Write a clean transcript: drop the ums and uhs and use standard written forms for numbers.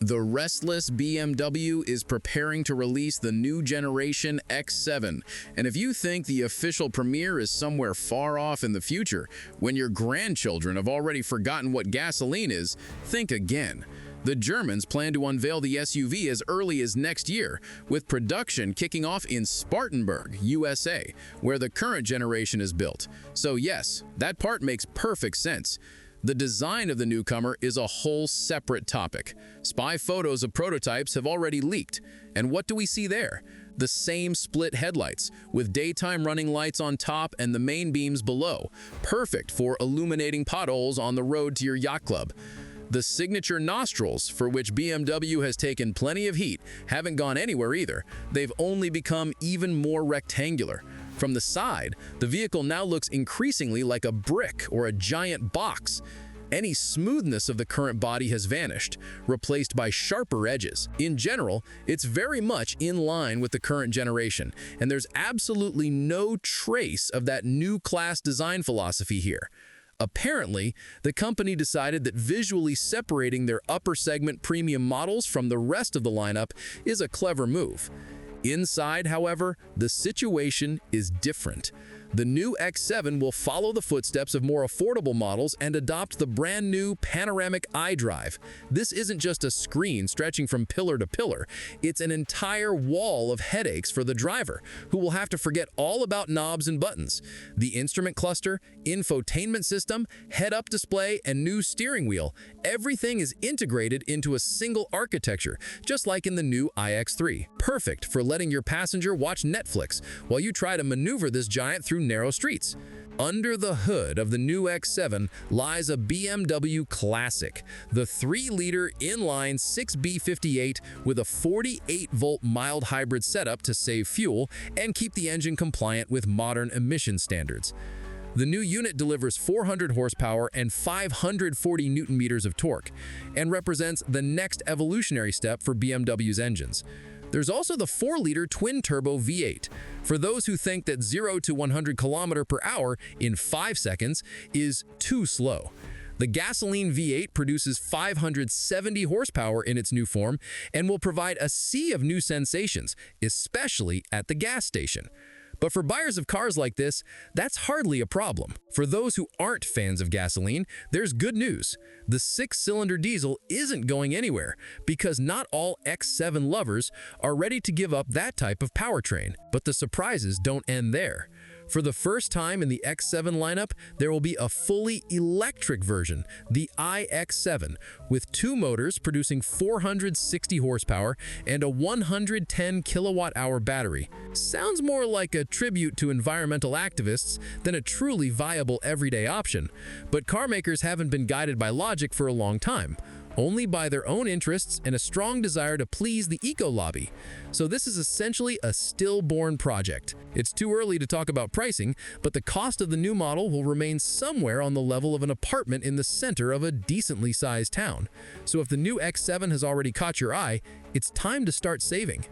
The restless BMW is preparing to release the new Generation X7, and if you think the official premiere is somewhere far off in the future, when your grandchildren have already forgotten what gasoline is, think again. The Germans plan to unveil the SUV as early as next year, with production kicking off in Spartanburg, USA, where the current generation is built. So yes, that part makes perfect sense. The design of the newcomer is a whole separate topic. Spy photos of prototypes have already leaked. And what do we see there? The same split headlights, with daytime running lights on top and the main beams below, perfect for illuminating potholes on the road to your yacht club. The signature nostrils, for which BMW has taken plenty of heat, haven't gone anywhere either. They've only become even more rectangular. From the side, the vehicle now looks increasingly like a brick or a giant box. Any smoothness of the current body has vanished, replaced by sharper edges. In general, it's very much in line with the current generation, and there's absolutely no trace of that new class design philosophy here. Apparently, the company decided that visually separating their upper segment premium models from the rest of the lineup is a clever move. Inside, however, the situation is different. The new X7 will follow the footsteps of more affordable models and adopt the brand new panoramic iDrive. This isn't just a screen stretching from pillar to pillar. It's an entire wall of headaches for the driver, who will have to forget all about knobs and buttons. The instrument cluster, infotainment system, head-up display, and new steering wheel, everything is integrated into a single architecture, just like in the new iX3. Perfect for letting your passenger watch Netflix while you try to maneuver this giant through narrow streets. Under the hood of the new X7 lies a BMW classic, the 3-liter inline 6B58 with a 48-volt mild hybrid setup to save fuel and keep the engine compliant with modern emission standards. The new unit delivers 400 horsepower and 540 newton-meters of torque, and represents the next evolutionary step for BMW's engines. There's also the 4-liter twin-turbo V8, for those who think that 0 to 100 km/h in 5 seconds is too slow. The gasoline V8 produces 570 horsepower in its new form and will provide a sea of new sensations, especially at the gas station. But for buyers of cars like this, that's hardly a problem. For those who aren't fans of gasoline, there's good news. The 6-cylinder diesel isn't going anywhere, because not all X7 lovers are ready to give up that type of powertrain. But the surprises don't end there. For the first time in the X7 lineup, there will be a fully electric version, the iX7, with 2 motors producing 460 horsepower and a 110 kilowatt-hour battery. Sounds more like a tribute to environmental activists than a truly viable everyday option. But car makers haven't been guided by logic for a long time, only by their own interests and a strong desire to please the eco-lobby. So this is essentially a stillborn project. It's too early to talk about pricing, but the cost of the new model will remain somewhere on the level of an apartment in the center of a decently sized town. So if the new X7 has already caught your eye, it's time to start saving.